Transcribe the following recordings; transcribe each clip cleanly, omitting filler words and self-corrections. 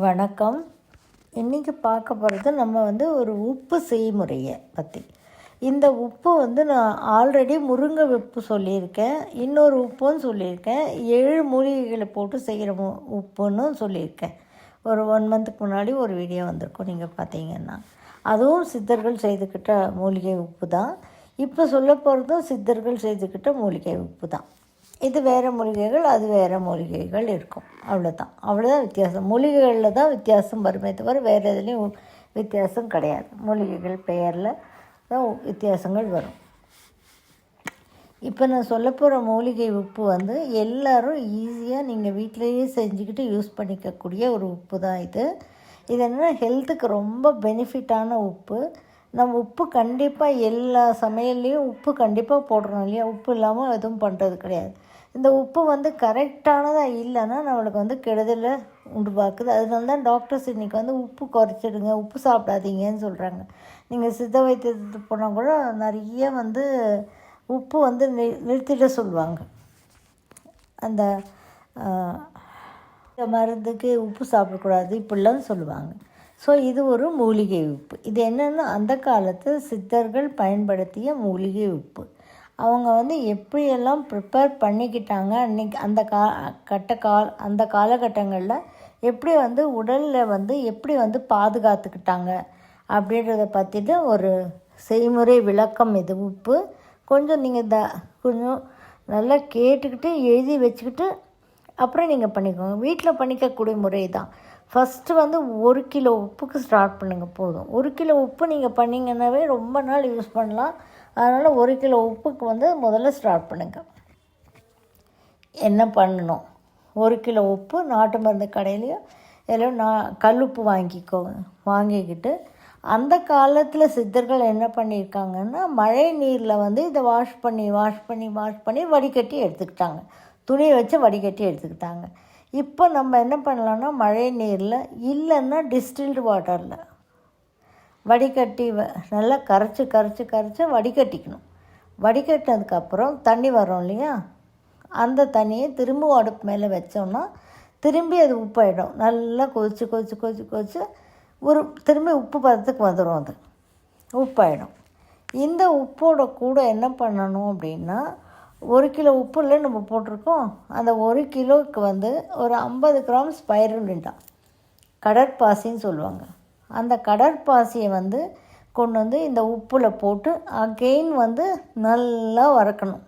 வணக்கம். இன்றைக்கி பார்க்க போகிறது நம்ம ஒரு உப்பு செய்முறையை பற்றி. இந்த உப்பு நான் ஆல்ரெடி முருங்கை உப்பு சொல்லியிருக்கேன், இன்னொரு உப்புன்னு சொல்லியிருக்கேன், 7 மூலிகைகளை போட்டு செய்கிற உப்புன்னு சொல்லியிருக்கேன். ஒரு 1 மந்த்துக்கு முன்னாடி ஒரு வீடியோ வந்திருக்கும், நீங்கள் பார்த்தீங்கன்னா. அதுவும் சித்தர்கள் செய்துக்கிட்ட மூலிகை உப்பு தான். இப்போ சொல்ல போகிறதும் சித்தர்கள் செய்துக்கிட்ட மூலிகை உப்பு தான். இது வேறு மூலிகைகள், அது வேறு மூலிகைகள் இருக்கும், அவ்வளோதான் வித்தியாசம். மூலிகைகளில் தான் வித்தியாசம் வருமே தவிர வேறு எதுலேயும் வித்தியாசம் கிடையாது. மூலிகைகள் பெயரில் தான் வித்தியாசங்கள் வரும். இப்போ நான் சொல்ல போகிற மூலிகை உப்பு எல்லோரும் ஈஸியாக நீங்கள் வீட்டிலையே செஞ்சுக்கிட்டு யூஸ் பண்ணிக்கக்கூடிய ஒரு உப்பு தான் இது. இது என்னென்னா ஹெல்த்துக்கு ரொம்ப பெனிஃபிட்டான உப்பு. நம்ம உப்பு கண்டிப்பாக எல்லா சமையல்லையும் உப்பு கண்டிப்பாக போடுறோம் இல்லையா? உப்பு இல்லாமல் எதுவும் பண்ணுறது கிடையாது. இந்த உப்பு கரெக்டானதாக இல்லைன்னா நம்மளுக்கு கெடுதலை உண்டுபாக்குது. அதனால தான் டாக்டர்ஸ் இன்றைக்கி உப்பு குறைச்சிடுங்க, உப்பு சாப்பிடாதீங்கன்னு சொல்கிறாங்க. நீங்கள் சித்த வைத்தியத்துக்கு போனால் கூட நிறைய உப்பு நிறுத்திட சொல்லுவாங்க. அந்த மருந்துக்கு உப்பு சாப்பிடக்கூடாது இப்படிலாம் சொல்லுவாங்க. ஸோ இது ஒரு மூலிகை உப்பு. இது என்னென்னா அந்த காலத்து சித்தர்கள் பயன்படுத்திய மூலிகை உப்பு. அவங்க எப்படியெல்லாம் ப்ரிப்பேர் பண்ணிக்கிட்டாங்க, அன்றைக்கி அந்த காலகட்டங்களில் எப்படி உடலில் எப்படி பாதுகாத்துக்கிட்டாங்க அப்படின்றத பற்றிட்டு ஒரு செய்முறை விளக்கம் இது உப்பு. கொஞ்சம் நீங்கள் கொஞ்சம் நல்லா கேட்டுக்கிட்டு எழுதி வச்சுக்கிட்டு அப்புறம் நீங்கள் பண்ணிக்கோங்க. வீட்டில் பண்ணிக்கக்கூடிய முறை தான். ஃபஸ்ட்டு 1 கிலோ உப்புக்கு ஸ்டார்ட் பண்ணுங்கள், போதும். 1 கிலோ உப்பு நீங்கள் பண்ணிங்கன்னாவே ரொம்ப நாள் யூஸ் பண்ணலாம். அதனால் 1 கிலோ உப்புக்கு முதல்ல ஸ்டார்ட் பண்ணுங்கள். என்ன பண்ணணும்? 1 கிலோ உப்பு நாட்டு மருந்து கடையிலையும் எல்லாம் கல்லுப்பு வாங்கிக்கிட்டு அந்த காலத்தில் சித்தர்கள் என்ன பண்ணியிருக்காங்கன்னா மழை நீரில் இதை வாஷ் பண்ணி வடிகட்டி எடுத்துக்கிட்டாங்க. துணியை வச்சு வடிகட்டி எடுத்துக்கிட்டாங்க. இப்போ நம்ம என்ன பண்ணலான்னா மழை நீரில் இல்லைன்னா டிஸ்டில்டு வாட்டரில் வடிகட்டி நல்லா கரைச்சி வடிகட்டிக்கணும். வடிகட்டினதுக்கப்புறம் தண்ணி வரும் இல்லையா? அந்த தண்ணியை திரும்ப அடுப்பு மேலே வச்சோம்னா திரும்பி அது உப்பாயிடும். நல்லா கொதிச்சு திரும்பி உப்பு பதத்துக்கு வந்துடும். அது உப்பாயிடும். இந்த உப்போட கூட என்ன பண்ணணும் அப்படின்னா 1 கிலோ உப்புல நம்ம போட்டிருக்கோம். அந்த 1 கிலோவுக்கு ஒரு 50 கிராம் ஸ்பைருலினா, கடற்பாசின்னு சொல்லுவாங்க. அந்த கடற்பாசியை கொண்டு இந்த உப்பில் போட்டு அகெயின் நல்லா வறுக்கணும்.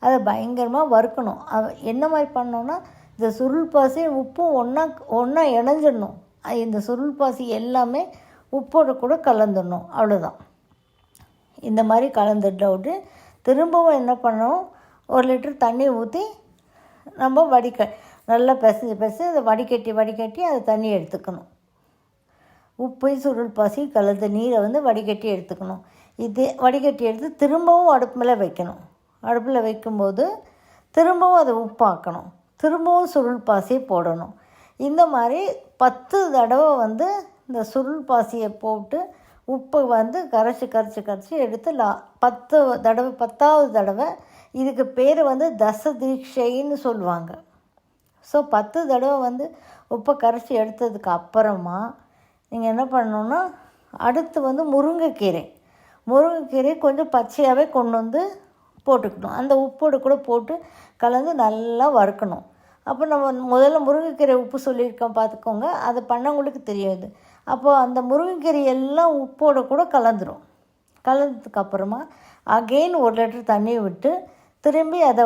அதை பயங்கரமாக வறுக்கணும். என்ன மாதிரி பண்ணோன்னா இந்த சுருள் பாசி உப்பும் ஒன்றா இணைஞ்சிடணும். இந்த சுருள் பாசி எல்லாமே உப்போட கூட கலந்துடணும். அவ்வளோதான். இந்த மாதிரி கலந்துட்டு திரும்பவும் என்ன பண்ணணும், 1 லிட்டர் தண்ணி ஊற்றி நம்ம நல்லா பிசைஞ்சு அதை வடிகட்டி அதை தண்ணி எடுத்துக்கணும். உப்பு சுருள் பாசி கலந்த நீரை வடிகட்டி எடுத்துக்கணும். இது வடிகட்டி எடுத்து திரும்பவும் அடுப்பு மேலே வைக்கணும். அடுப்பில் வைக்கும்போது திரும்பவும் அதை உப்பாக்கணும். திரும்பவும் சுருள் பாசியை போடணும். இந்த மாதிரி 10 தடவை இந்த சுருள் பாசியை போட்டு உப்பை கரைச்சி எடுத்து 10வது தடவை இதுக்கு பேர் தச தீட்சைன்னு சொல்லுவாங்க. ஸோ 10 தடவை உப்பை கரைச்சி எடுத்ததுக்கு அப்புறமா நீங்கள் என்ன பண்ணணுன்னா அடுத்து முருங்கைக்கீரை கொஞ்சம் பச்சையாகவே கொண்டு போட்டுக்கணும். அந்த உப்போடு கூட போட்டு கலந்து நல்லா வறுக்கணும். அப்போ நம்ம முதல்ல முருங்கைக்கீரை உப்பு சொல்லியிருக்கோம், பார்த்துக்கோங்க. அது பண்ணவங்களுக்கு தெரியாது. அப்போது அந்த முருங்கைக்கீரை எல்லாம் உப்போடு கூட கலந்ததுக்கப்புறமா அகெயின் 1 லிட்டர் தண்ணி விட்டு திரும்பி அதை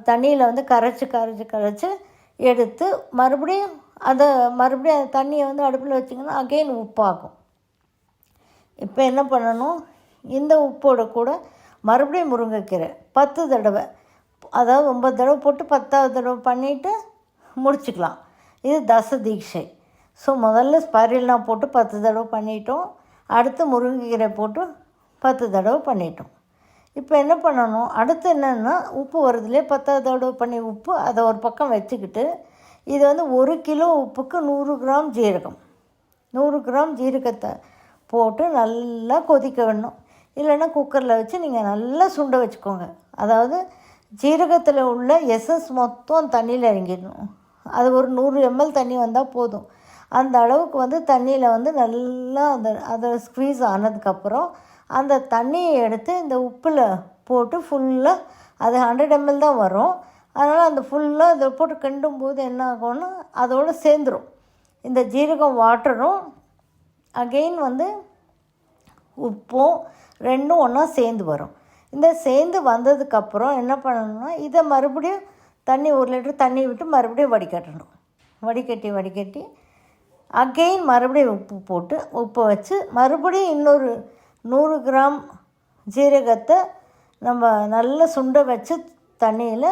தண்ணியில் கரைச்சி எடுத்து மறுபடியும் அந்த தண்ணியை அடுப்பில் வச்சிங்கன்னா அகெயின் உப்பாகும். இப்போ என்ன பண்ணணும், இந்த உப்போட கூட மறுபடியும் முருங்கைக்கீரை 10 தடவை, அதாவது 9 தடவை போட்டு 10வது தடவை பண்ணிவிட்டு முடிச்சுக்கலாம். இது தச தீட்சை. ஸோ முதல்ல ஸ்பைருலினா போட்டு 10 தடவை பண்ணிட்டோம். அடுத்து முருங்கைக்கீரை போட்டு 10 தடவை பண்ணிட்டோம். இப்போ என்ன பண்ணணும், அடுத்து என்னென்னா உப்பு வருதுலேயே 10வது தடவை பண்ணி உப்பு அதை ஒரு பக்கம் வச்சுக்கிட்டு இது 1 கிலோ உப்புக்கு 100 கிராம் ஜீரகம், 100 கிராம் ஜீரகத்தை போட்டு நல்லா கொதிக்க விடணும். இல்லைன்னா குக்கரில் வச்சு நீங்கள் நல்லா சுண்ட வச்சுக்கோங்க. அதாவது ஜீரகத்தில் உள்ள எசன்ஸ் மொத்தம் தண்ணியில் இறங்கிடணும். அது ஒரு 100 ml தண்ணி வந்தால் போதும். அந்த அளவுக்கு வந்து தண்ணியில் வந்து நல்லா அதை ஸ்க்வீஸ் ஆனதுக்கப்புறம் அந்த தண்ணியை எடுத்து இந்த உப்பில் போட்டு ஃபுல்லாக அது 100 ml தான் வரும். அதனால் அந்த ஃபுல்லாக இதை போட்டு கிண்டும் போது என்ன ஆகும்னா அதோடு சேர்ந்துடும். இந்த ஜீரகம் வாட்டரும் அகெயின் வந்து உப்பும் ரெண்டும் ஒன்றா சேர்ந்து வரும். இந்த சேர்ந்து வந்ததுக்கப்புறம் என்ன பண்ணணும்னா இதை மறுபடியும் 1 லிட்டர் தண்ணி விட்டு மறுபடியும் வடிகட்டணும். வடிகட்டி அகெயின் மறுபடியும் உப்பு போட்டு உப்பை வச்சு மறுபடியும் இன்னொரு 100 கிராம் ஜீரகத்தை நம்ம நல்லா சுண்ட வச்சு தண்ணியில்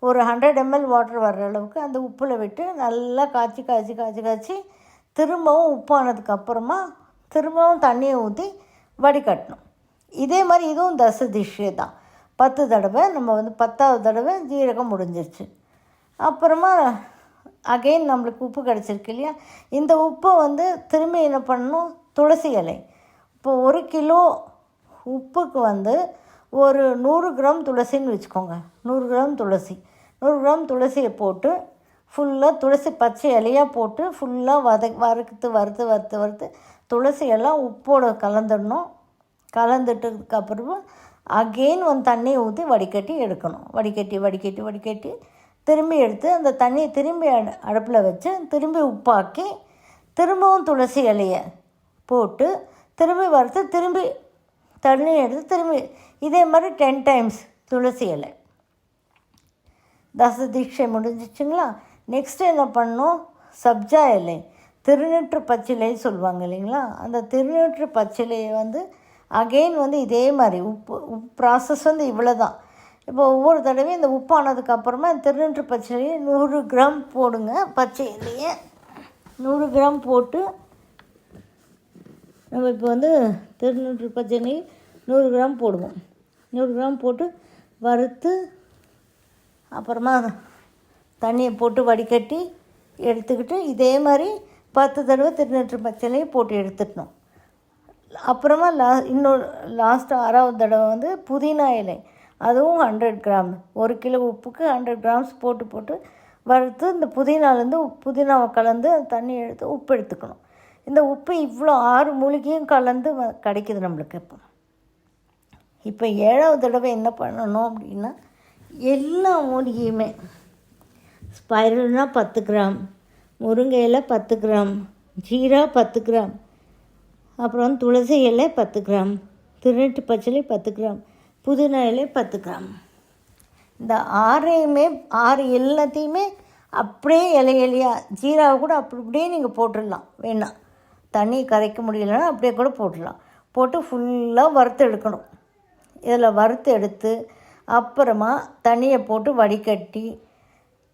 ஒரு 100 ml வாட்டர் வர்ற அளவுக்கு அந்த உப்பில் விட்டு நல்லா காய்ச்சி திரும்பவும் உப்பானதுக்கப்புறமா திரும்பவும் தண்ணியை ஊற்றி வடிகட்டணும். இதே மாதிரி இதுவும் தசதிஷே தான். 10 தடவை நம்ம வந்து 10வது தடவை ஜீரகம் முடிஞ்சிருச்சு. அப்புறமா அகெயின் நம்மளுக்கு உப்பு கிடச்சிருக்கு இல்லையா, இந்த உப்பை வந்து திரும்பி என்ன பண்ணணும், துளசி இலை. இப்போ 1 கிலோ உப்புக்கு வந்து ஒரு 100 கிராம் துளசின்னு வச்சுக்கோங்க. 100 கிராம் துளசி 100 கிராம் துளசியை போட்டு ஃபுல்லாக துளசி பச்சை இலையாக போட்டு ஃபுல்லாக வறுத்து துளசி எல்லாம் உப்போடு கலந்துடணும். கலந்துட்டதுக்கப்புறமா அகெயின் வந்து தண்ணியை ஊற்றி வடிகட்டி எடுக்கணும். வடிகட்டி திரும்பி எடுத்து அந்த தண்ணியை திரும்பி அடுப்பில் வச்சு திரும்பி உப்பாக்கி திரும்பவும் துளசி இலையை போட்டு திரும்பி வறுத்து திரும்பி தண்ணி எடுத்து திரும்பி இதே மாதிரி 10 டைம்ஸ் துளசி இலை. தீட்சை முடிஞ்சிச்சுங்களா. நெக்ஸ்ட்டு என்ன பண்ணணும், சப்ஜா இலை, திருநீற்று பச்சிலை சொல்லுவாங்க இல்லைங்களா. அந்த திருநீற்று பச்சிலையை வந்து அகெயின் வந்து இதே மாதிரி உப்பு ப்ராசஸ் வந்து இவ்வளோ தான். இப்போ ஒவ்வொரு தடவையும் இந்த உப்பானதுக்கப்புறமா திருநீற்று பச்சிலையை 100 கிராம் போடுங்க. பச்சை இலையை 100 கிராம் போட்டு நம்ம இப்போ வந்து திருநீற்று பச்சிலை 100 கிராம் போடுவோம். 100 கிராம் போட்டு வறுத்து அப்புறமா தண்ணியை போட்டு வடிகட்டி எடுத்துக்கிட்டு இதே மாதிரி 10 தடவை திருநீற்று பச்சிலையை போட்டு எடுத்துக்கணும். அப்புறமா இன்னொரு லாஸ்ட்டு 6வது தடவை வந்து புதினா இலை, அதுவும் 100 கிராம். 1 கிலோ உப்புக்கு 100 கிராம்ஸ் போட்டு வறுத்து இந்த புதினாவை கலந்து தண்ணி எடுத்து உப்பு எடுத்துக்கணும். இந்த உப்பு இவ்வளோ 6 மூலிகையும் கலந்து கிடைக்கிது நம்மளுக்கு. இப்போ 7வது தடவை என்ன பண்ணணும் அப்படின்னா எல்லா மூலிகையுமே ஸ்பைரல்னா 10 கிராம், முருங்கை இலை 10 கிராம், ஜீரா 10 கிராம், அப்புறம் துளசி இலை 10 கிராம், திருநீற்று பச்சிலை 10 கிராம், புதினா இலை 10 கிராம். இந்த 6 எல்லாத்தையுமே அப்படியே இலையாக ஜீராவை கூட அப்படியே நீங்கள் போட்டுடலாம். வேணாம் தண்ணி கரைக்க முடியலன்னா அப்படியே கூட போட்டு ஃபுல்லாக வறுத்து எடுக்கணும். இதில் வறுத்து எடுத்து அப்புறமா தண்ணியை போட்டு வடிகட்டி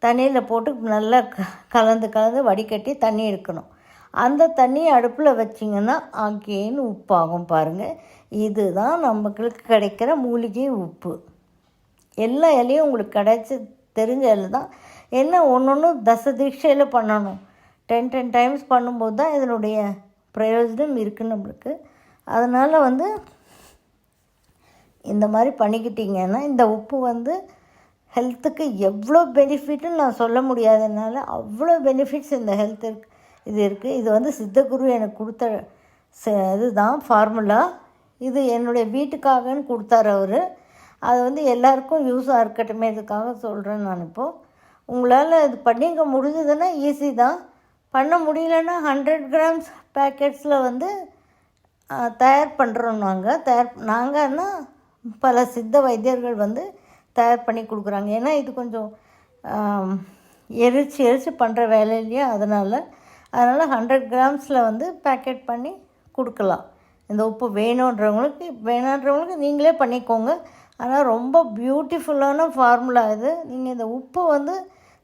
தண்ணியில் போட்டு நல்லா கலந்து வடிகட்டி தண்ணி எடுக்கணும். அந்த தண்ணியை அடுப்பில் வச்சிங்கன்னா அகெயின் உப்பாகும். பாருங்கள், இதுதான் நமக்கு கிடைக்கிற மூலிகை உப்பு. எல்லா இலையும் உங்களுக்கு தெரிஞ்ச இலை தான். என்ன ஒன்று தீட்சையில் பண்ணணும். 10 டைம்ஸ் பண்ணும்போது தான் இதனுடைய பிரயோஜனம் இருக்குது நம்மளுக்கு. அதனால் வந்து இந்த மாதிரி பண்ணிக்கிட்டிங்கன்னா இந்த உப்பு வந்து ஹெல்த்துக்கு எவ்வளோ பெனிஃபிட்டுன்னு நான் சொல்ல முடியாததுனால அவ்வளோ பெனிஃபிட்ஸ் இந்த இது இருக்குது. இது வந்து சித்தகுரு எனக்கு கொடுத்த இதுதான் ஃபார்முலா. இது என்னுடைய வீட்டுக்காகன்னு கொடுத்தாரு அவர். அது வந்து எல்லாருக்கும் யூஸாக இருக்கட்டுமே, இதுக்காக சொல்கிறேன் நான். இப்போது உங்களால் இது பண்ணிக்க முடிஞ்சதுன்னா ஈஸி தான். பண்ண முடியலன்னா 100 கிராம்ஸ் பேக்கெட்ஸில் வந்து தயார் பண்ணுறோம் நாங்கன்னா பல சித்த வைத்தியர்கள் வந்து தயார் பண்ணி கொடுக்குறாங்க. ஏன்னா இது கொஞ்சம் எரிச்சு பண்ணுற வேலை இல்லையா, அதனால் 100 கிராம்ஸில் வந்து பேக்கெட் பண்ணி கொடுக்கலாம். இந்த உப்பு வேணான்றவங்களுக்கு நீங்களே பண்ணிக்கோங்க. ஆனால் ரொம்ப பியூட்டிஃபுல்லான ஃபார்முலா இது. நீங்கள் இந்த உப்பு வந்து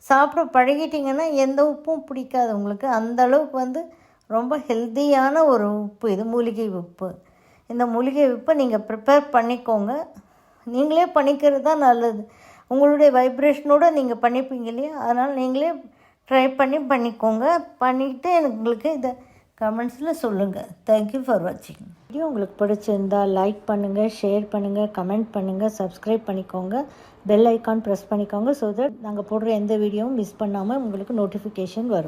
சாப்பிட பழகிட்டிங்கன்னா எந்த உப்பும் பிடிக்காது உங்களுக்கு. அந்தளவுக்கு வந்து ரொம்ப ஹெல்த்தியான ஒரு உப்பு இது, மூலிகை உப்பு. இந்த மூலிகை உப்பை நீங்கள் ப்ரிப்பேர் பண்ணிக்கோங்க. நீங்களே பண்ணிக்கிறது தான் நல்லது. உங்களுடைய வைப்ரேஷனோடு நீங்கள் பண்ணிப்பீங்க இல்லையா, அதனால் நீங்களே ட்ரை பண்ணிக்கோங்க. பண்ணிக்கிட்டு உங்களுக்கு இதை கமெண்ட்ஸில் சொல்லுங்கள். தேங்க்யூ ஃபார் வாட்சிங். வீடியோ உங்களுக்கு பிடிச்சிருந்தால் லைக் பண்ணுங்கள், ஷேர் பண்ணுங்கள், கமெண்ட் பண்ணுங்கள், சப்ஸ்கிரைப் பண்ணிக்கோங்க, பெல் ஐக்கான் ப்ரெஸ் பண்ணிக்கோங்க. ஸோ தட் நாங்கள் போடுற எந்த வீடியோவும் மிஸ் பண்ணாமல் உங்களுக்கு நோட்டிஃபிகேஷன் வரும்.